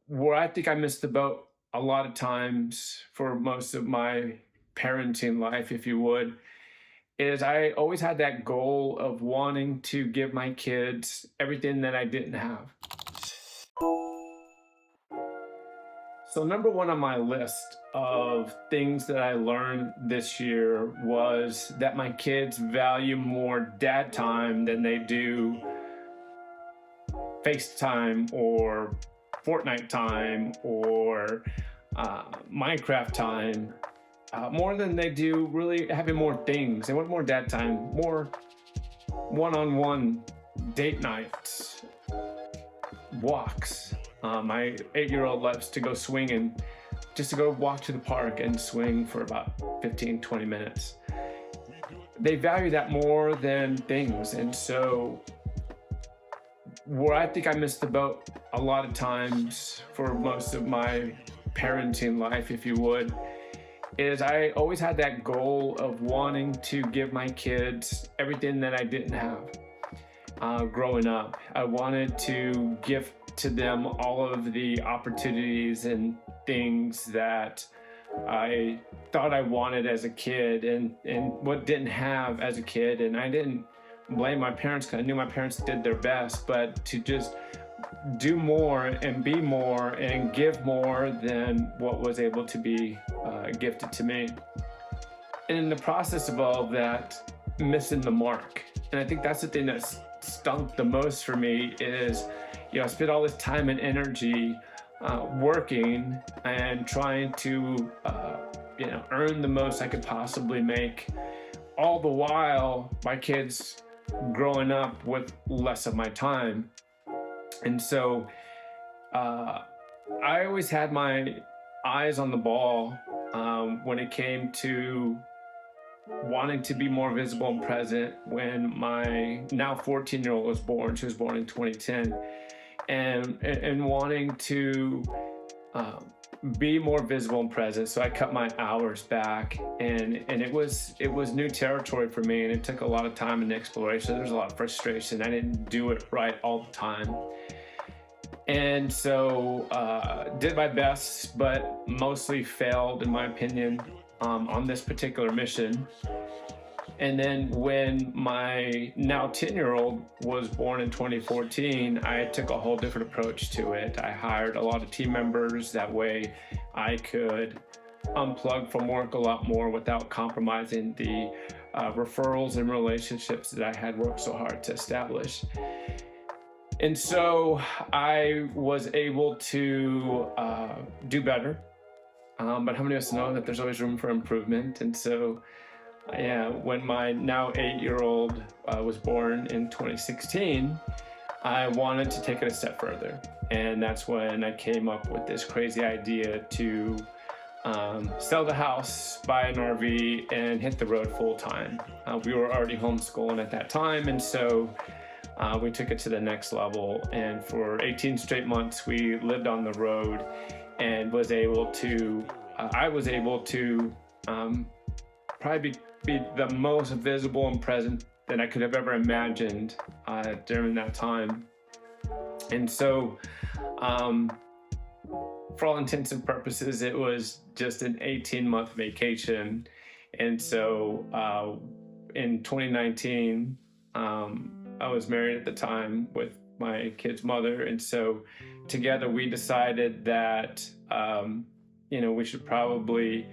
Where I think I missed the boat a lot of times for most of my parenting life, if you would, is I always had that goal of wanting to give my kids everything that I didn't have. So, number one on my list of things that I learned this year was that my kids value more dad time than they do FaceTime or Fortnite time or Minecraft time, more than they do really having more things. They want more dad time, more one on one date nights, walks. My 8-year-old loves to go swinging, just to go walk to the park and swing for about 15, 20 minutes. They value that more than things. And so, where I think I missed the boat a lot of times for most of my parenting life, if you would, is I always had that goal of wanting to give my kids everything that I didn't have growing up. I wanted to give to them all of the opportunities and things that I thought I wanted as a kid and what didn't have as a kid. And I didn't blame my parents because I knew my parents did their best, but to just do more and be more and give more than what was able to be gifted to me. And in the process of all of that, missing the mark. And I think that's the thing that stunk the most for me is, I spent all this time and energy working and trying to, earn the most I could possibly make. All the while, my kids growing up with less of my time. And so I always had my eyes on the ball when it came to wanting to be more visible and present. When my now 14-year-old was born, she was born in 2010, and wanting to be more visible and present. So I cut my hours back, and it was new territory for me, and it took a lot of time and exploration. There was a lot of frustration. I didn't do it right all the time. And so did my best, but mostly failed, in my opinion, on this particular mission. And then when my now 10-year-old was born in 2014, I took a whole different approach to it. I hired a lot of team members. That way I could unplug from work a lot more without compromising the referrals and relationships that I had worked so hard to establish. And so I was able to do better. But how many of us know that there's always room for improvement? And so, when my now 8-year-old was born in 2016, I wanted to take it a step further. And that's when I came up with this crazy idea to sell the house, buy an RV, and hit the road full time. We were already homeschooling at that time, and so we took it to the next level. And for 18 straight months, we lived on the road and I was able to probably be the most visible and present that I could have ever imagined during that time. And so, for all intents and purposes, it was just an 18-month vacation. And so in 2019, I was married at the time with my kid's mother. And so together we decided that, we should probably,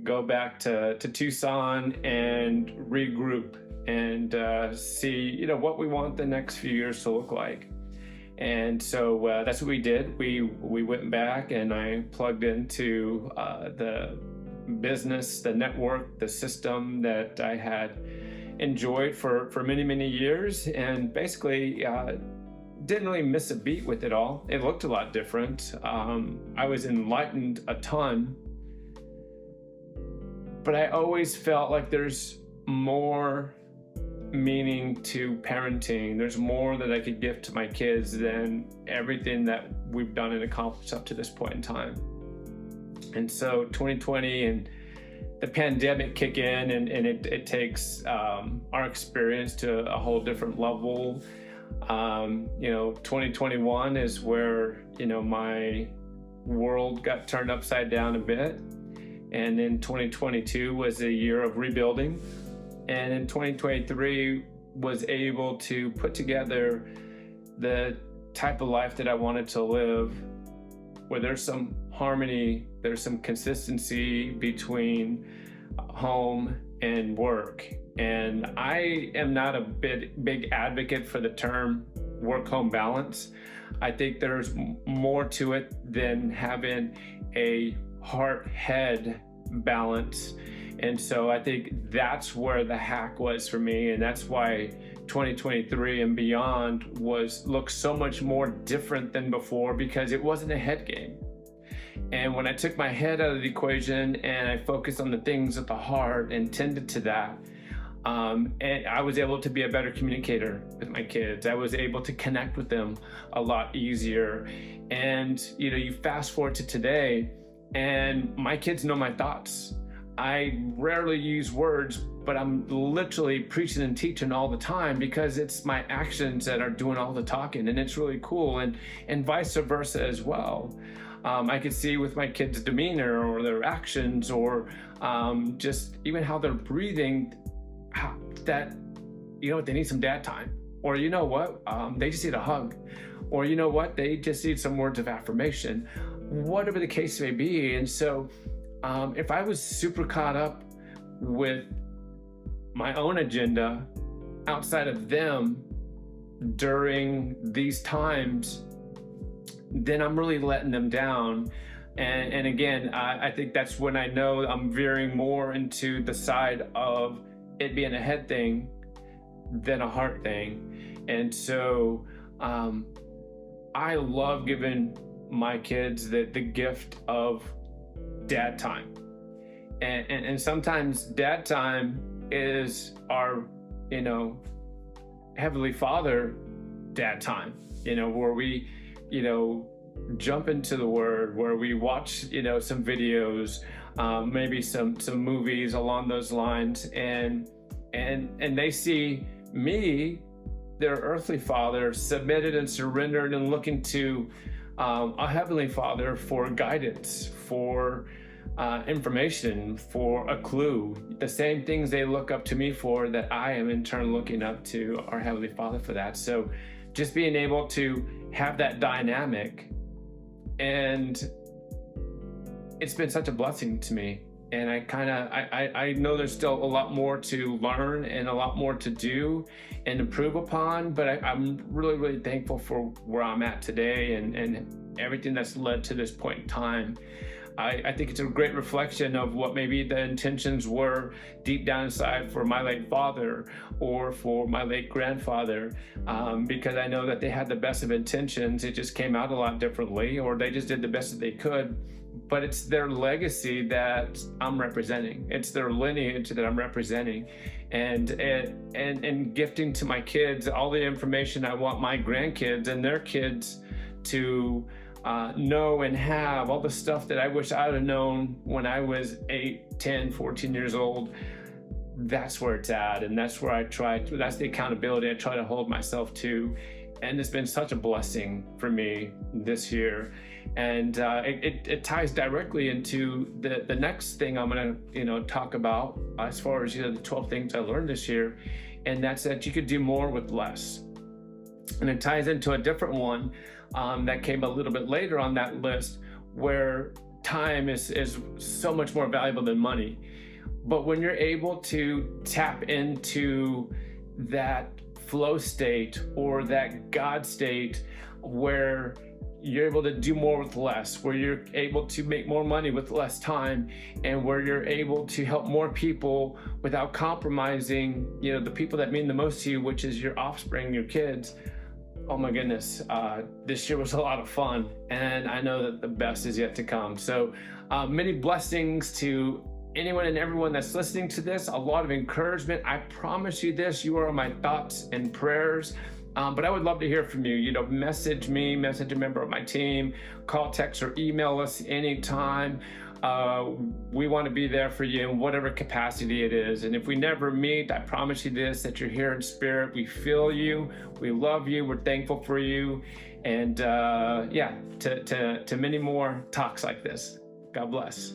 go back to Tucson and regroup and see, what we want the next few years to look like. And so that's what we did. We went back and I plugged into the business, the network, the system that I had enjoyed for many, many years, and basically didn't really miss a beat with it all. It looked a lot different. I was enlightened a ton, but I always felt like there's more meaning to parenting. There's more that I could give to my kids than everything that we've done and accomplished up to this point in time. And so 2020 and the pandemic kick in, and it takes our experience to a whole different level. 2021 is where, my world got turned upside down a bit. And then 2022 was a year of rebuilding. And in 2023 was able to put together the type of life that I wanted to live, where there's some harmony, there's some consistency between home and work. And I am not a big advocate for the term work-home balance. I think there's more to it than having a heart-head balance. And so I think that's where the hack was for me. And that's why 2023 and beyond looks so much more different than before, because it wasn't a head game. And when I took my head out of the equation and I focused on the things of the heart and tended to that, and I was able to be a better communicator with my kids. I was able to connect with them a lot easier. And, you fast forward to today, and my kids know my thoughts. I rarely use words, but I'm literally preaching and teaching all the time, because it's my actions that are doing all the talking, and it's really cool, and vice versa as well. I could see with my kids' demeanor or their actions, or just even how they're breathing, that, they need some dad time, or they just need a hug, or they just need some words of affirmation, whatever the case may be. And so if I was super caught up with my own agenda outside of them during these times, then I'm really letting them down. And again, I think that's when I know I'm veering more into the side of it being a head thing than a heart thing. And so I love giving my kids the gift of dad time. And sometimes dad time is our, Heavenly Father dad time, where we, jump into the Word, where we watch, some videos, maybe some movies along those lines, and they see me, their earthly father, submitted and surrendered and looking to a Heavenly Father for guidance, for information, for a clue, the same things they look up to me for, that I am in turn looking up to our Heavenly Father for that. So just being able to have that dynamic, and it's been such a blessing to me. And I know there's still a lot more to learn and a lot more to do and improve upon, but I'm really, really thankful for where I'm at today and everything that's led to this point in time. I think it's a great reflection of what maybe the intentions were deep down inside for my late father or for my late grandfather, because I know that they had the best of intentions. It just came out a lot differently, or they just did the best that they could. But it's their legacy that I'm representing. It's their lineage that I'm representing, and gifting to my kids all the information I want my grandkids and their kids to know and have, all the stuff that I wish I would have known when I was 8, 10, 14 years old. That's where it's at, and that's where that's the accountability I try to hold myself to. And it's been such a blessing for me this year. And it ties directly into the next thing I'm gonna talk about, as far as the 12 things I learned this year, and that's that you could do more with less. And it ties into a different one that came a little bit later on that list, where time is so much more valuable than money. But when you're able to tap into that flow state or that God state, where you're able to do more with less, where you're able to make more money with less time, and where you're able to help more people without compromising, the people that mean the most to you, which is your offspring, your kids. Oh my goodness, this year was a lot of fun, and I know that the best is yet to come. So many blessings to anyone and everyone that's listening to this, a lot of encouragement. I promise you this, you are my thoughts and prayers. But I would love to hear from you. Message me, message a member of my team, call, text, or email us anytime. we want to be there for you in whatever capacity it is. And if we never meet, I promise you this, that you're here in spirit. We feel you. We love you. We're thankful for you. And yeah, to many more talks like this. God bless.